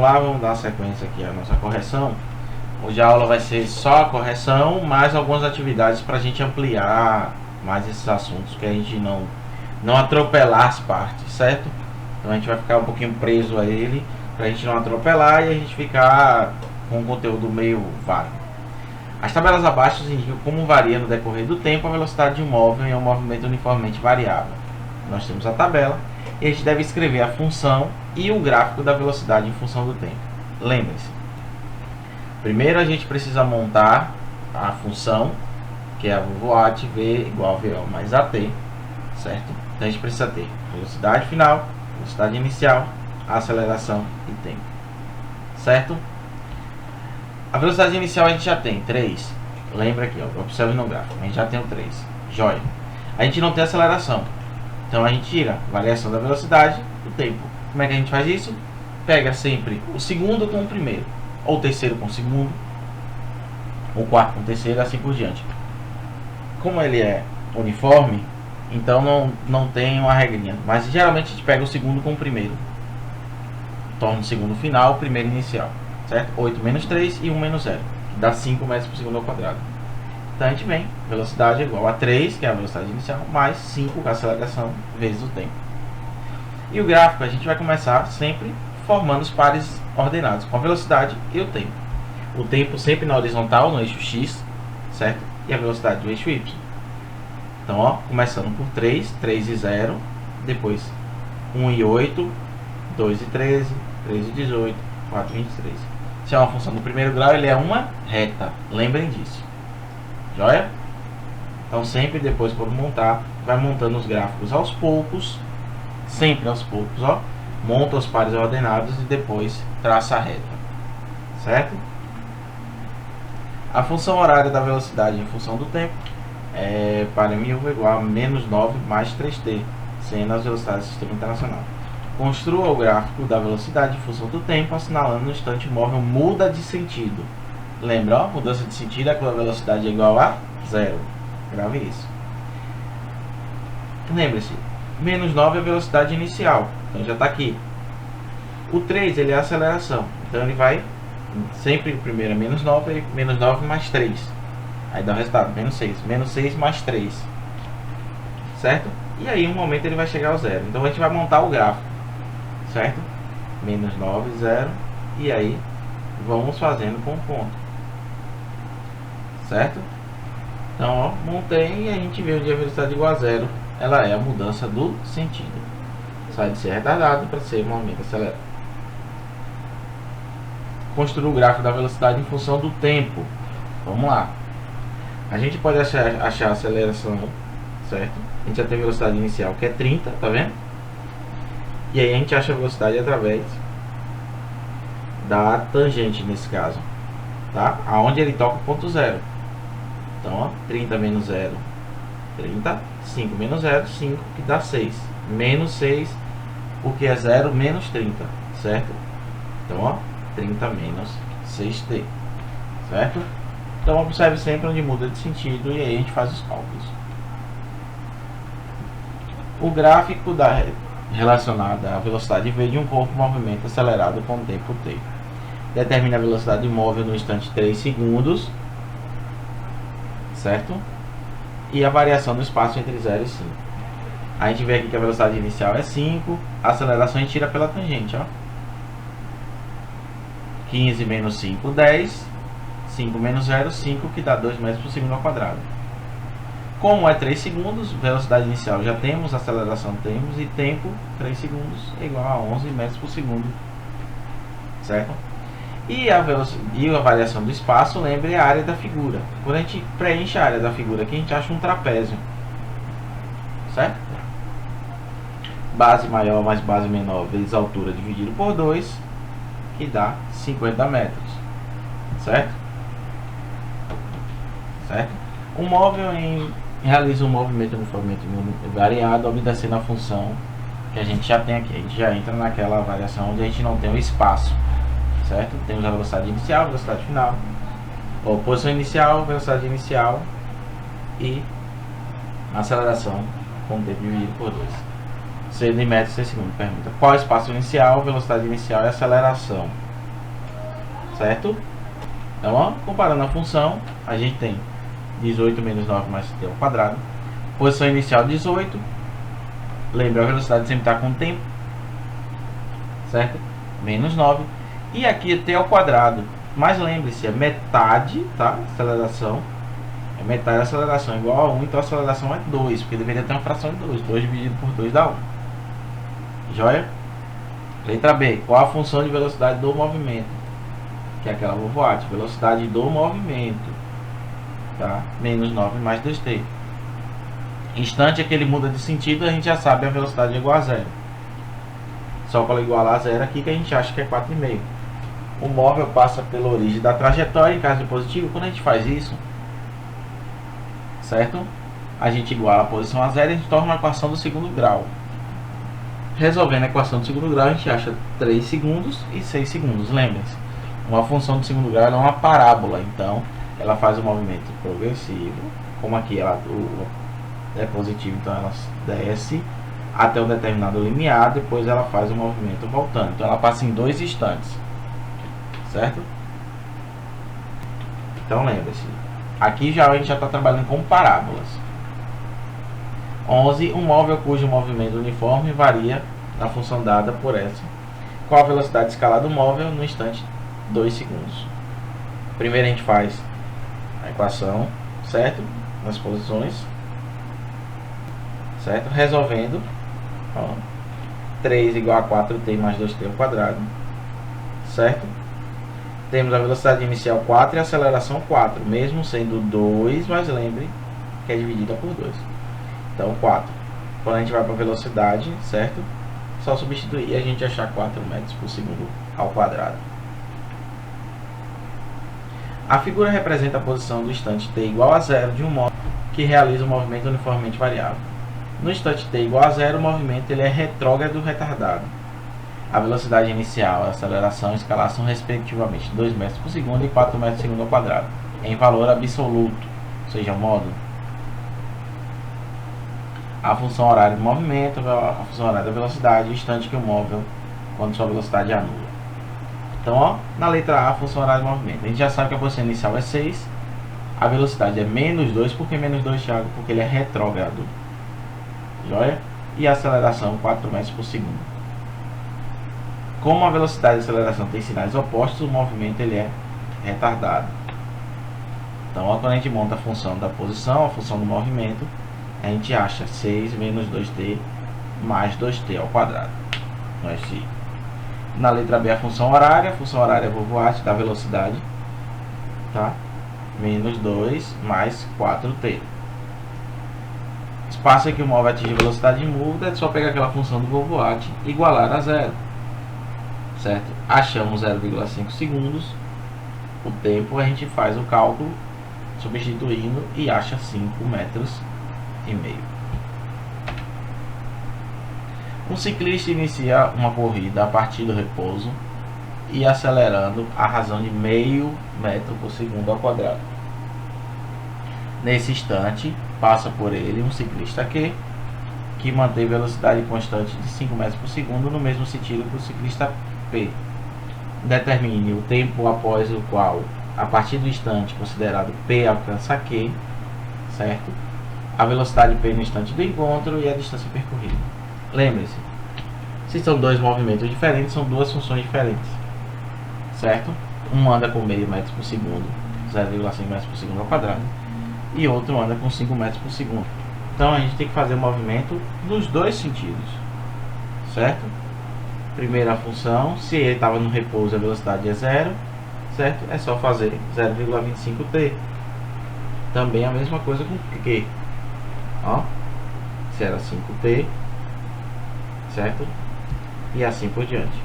lá, vamos dar sequência aqui à nossa correção. Hoje a aula vai ser só a correção, mais algumas atividades para a gente ampliar mais esses assuntos, que a gente não atropelar as partes, certo? Então a gente vai ficar um pouquinho preso a ele, para a gente não atropelar e a gente ficar com o conteúdo meio vago. As tabelas abaixo indicam como varia no decorrer do tempo a velocidade de um móvel em um movimento uniformemente variável. Nós temos a tabela e a gente deve escrever a função e o gráfico da velocidade em função do tempo. Lembre-se, primeiro a gente precisa montar a função, que é a VOAT V igual a VO mais AT, certo? Então a gente precisa ter velocidade final, velocidade inicial, aceleração e tempo, certo? A velocidade inicial a gente já tem 3. Lembra aqui, ó, observe no gráfico, a gente já tem o 3. Joia. A gente não tem aceleração. Então a gente tira a variação da velocidade do tempo. Como é que a gente faz isso? Pega sempre o segundo com o primeiro, ou o terceiro com o segundo, o quarto com o terceiro, assim por diante. Como ele é uniforme, então não tem uma regrinha. Mas geralmente a gente pega o segundo com o primeiro. Torna o segundo final, o primeiro inicial. Certo? 8 menos 3 e 1 menos 0, que dá 5 metros por segundo ao quadrado. Então a gente vem, velocidade é igual a 3, que é a velocidade inicial, mais 5, que é a aceleração, vezes o tempo. E o gráfico a gente vai começar sempre formando os pares ordenados, com a velocidade e o tempo. O tempo sempre na horizontal, no eixo X, certo? E a velocidade no eixo Y. Então, ó, começando por 3, 3 e 0, depois 1 e 8, 2 e 13, 3 e 18, 4 e 23. Se é uma função do primeiro grau, ele é uma reta. Lembrem disso. Joia? Então sempre depois, quando montar, vai montando os gráficos aos poucos. Sempre aos poucos, ó. Monta os pares ordenados e depois traça a reta. Certo? A função horária da velocidade em função do tempo é para mim igual a menos 9 mais 3t, sendo as velocidades do sistema internacional. Construa o gráfico da velocidade em função do tempo, assinalando no instante o móvel muda de sentido. Lembra, ó, mudança de sentido é quando a velocidade é igual a 0. Grave isso. Lembre-se, menos 9 é a velocidade inicial, então já está aqui. O 3 ele é a aceleração, então ele vai sempre, o primeiro é menos 9, menos 9 mais 3. Aí dá o resultado, menos 6. Menos 6 mais 3. Certo? E aí, em um momento, ele vai chegar ao 0. Então, a gente vai montar o gráfico. Certo? Menos 9, 0. E aí, vamos fazendo com ponto. Certo? Então, ó, montei e a gente vê onde a velocidade igual a 0. Ela é a mudança do sentido. Sai de ser retardado para ser movimento acelerado. Construir o gráfico da velocidade em função do tempo. Vamos lá. A gente pode achar a aceleração, certo? A gente já tem a velocidade inicial, que é 30, tá vendo? E aí a gente acha a velocidade através da tangente, nesse caso, tá? Aonde ele toca o ponto 0. Então, ó, 30 menos 0, 30. 5 menos 0, 5, que dá 6. Menos 6, porque é 0 menos 30, certo? Então, ó, 30 menos 6t, certo? Então, observe sempre onde muda de sentido e aí a gente faz os cálculos. O gráfico relacionado à velocidade v de um corpo em movimento acelerado com o tempo t. Determina a velocidade móvel no instante 3 segundos, certo? E a variação do espaço entre 0 e 5. A gente vê aqui que a velocidade inicial é 5, a aceleração a gente tira pela tangente, ó. 15 menos 5, 10. 5 menos 0, 5, que dá 2 metros por segundo ao quadrado. Como é 3 segundos, velocidade inicial já temos, aceleração temos, e tempo, 3 segundos, é igual a 11 metros por segundo. Certo? E a variação do espaço, lembre a área da figura. Quando a gente preenche a área da figura aqui, a gente acha um trapézio. Certo? Base maior mais base menor vezes altura dividido por 2, que dá 50 metros. Certo? Certo? Um móvel realiza um movimento uniformemente variado, obedecendo a função que a gente já tem aqui. A gente já entra naquela variação onde a gente não tem o espaço. Certo? Temos a velocidade inicial, velocidade final, ou posição inicial, velocidade inicial e aceleração com o tempo dividido por 2. Sendo em metros por segundo. Pergunta: qual é o espaço inicial, velocidade inicial e aceleração? certo? Então, ó, comparando a função, a gente tem 18 menos 9 mais t ao quadrado. Posição inicial 18. Lembra, a velocidade sempre está com o tempo, certo? Menos 9. E aqui é t ao quadrado. Mas lembre-se, é metade, tá? Aceleração. É metade da aceleração igual a 1, então a aceleração é 2, porque deveria ter uma fração de 2. 2 dividido por 2 dá 1. Joia? Letra B. Qual a função de velocidade do movimento? Que é aquela vovoate. Velocidade do movimento. Tá? Menos 9 mais 2t. Instante é que ele muda de sentido, a gente já sabe a velocidade é igual a zero. Só para igualar a zero aqui que a gente acha que é 4,5. O móvel passa pela origem da trajetória em caso de positivo. Quando a gente faz isso, certo? A gente iguala a posição a zero e a gente torna uma equação do segundo grau. Resolvendo a equação do segundo grau, a gente acha 3 segundos e 6 segundos. Lembrem-se, uma função do segundo grau é uma parábola, então ela faz um movimento progressivo, como aqui ela é positivo, então ela desce até um determinado limiar, depois ela faz o movimento voltando. Então ela passa em 2 instantes, certo? Então lembre-se, aqui já a gente já está trabalhando com parábolas. 11. Um móvel cujo movimento uniforme varia da função dada por essa. Qual a velocidade escalar do móvel no instante 2 segundos? Primeiro a gente faz a equação, certo? Nas posições, certo? Resolvendo, ó, 3 igual a 4t mais 2t ao quadrado, certo? Temos a velocidade inicial 4 e a aceleração 4, mesmo sendo 2, mas lembre que é dividida por 2. Então 4. Quando a gente vai para a velocidade, certo? Só substituir e a gente achar 4 metros por segundo ao quadrado. A figura representa a posição do instante t igual a zero de um móvel que realiza um movimento uniformemente variável. No instante t igual a zero, o movimento ele é retrógrado retardado. A velocidade inicial, a aceleração e a escalar são respectivamente 2 metros por segundo e 4 metros por segundo ao quadrado, em valor absoluto, ou seja, módulo. A função horária do movimento, a função horária da velocidade, o instante que o móvel, quando sua velocidade é nula. Então, ó, na letra A, a função horária do movimento. A gente já sabe que a posição inicial é 6, a velocidade é menos 2, por que menos 2, Thiago? Porque ele é retrógrado. Joia? E a aceleração 4 metros por segundo. Como a velocidade e a aceleração têm sinais opostos, o movimento ele é retardado. Então, ó, quando a gente monta a função da posição, a função do movimento, a gente acha 6 menos 2t mais 2t ao quadrado. Na letra B, a função horária é vovoate da velocidade, tá? Menos 2 mais 4t. Espaço em que o móvel atinge velocidade muda, é só pegar aquela função do vovoate e igualar a zero, certo? Achamos 0,5 segundos. O tempo a gente faz o cálculo substituindo e acha 5 metros e meio. Um ciclista inicia uma corrida a partir do repouso e acelerando a razão de meio metro por segundo ao quadrado. Nesse instante, passa por ele um ciclista que mantém velocidade constante de 5 metros por segundo no mesmo sentido que o ciclista P. Determine o tempo após o qual, a partir do instante considerado P alcança Q, certo? A velocidade P no instante do encontro e a distância percorrida. Lembre-se, se são dois movimentos diferentes, são duas funções diferentes, certo? Um anda com meio metro por segundo, 0,5 metros por segundo ao quadrado, e outro anda com 5 metros por segundo. Então a gente tem que fazer o movimento nos dois sentidos, certo? Primeira função, se ele estava no repouso, a velocidade é zero, certo? É só fazer 0,25t. Também a mesma coisa com Q. Ó, se era 5t, certo? E assim por diante.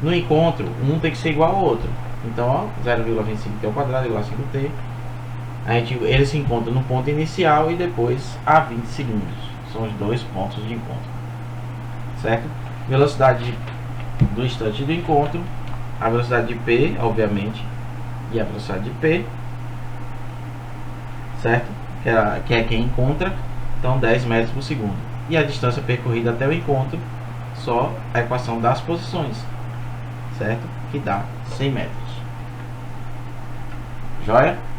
No encontro, um tem que ser igual ao outro. Então, ó, 0,25t ao quadrado igual a 5t. Eles se encontram no ponto inicial e depois a 20 segundos. São os dois pontos de encontro, certo? Velocidade do instante do encontro, a velocidade de P, obviamente, e a velocidade de P, certo? Que é quem encontra, então 10 metros por segundo. E a distância percorrida até o encontro, só a equação das posições, certo? Que dá 100 metros. Joia?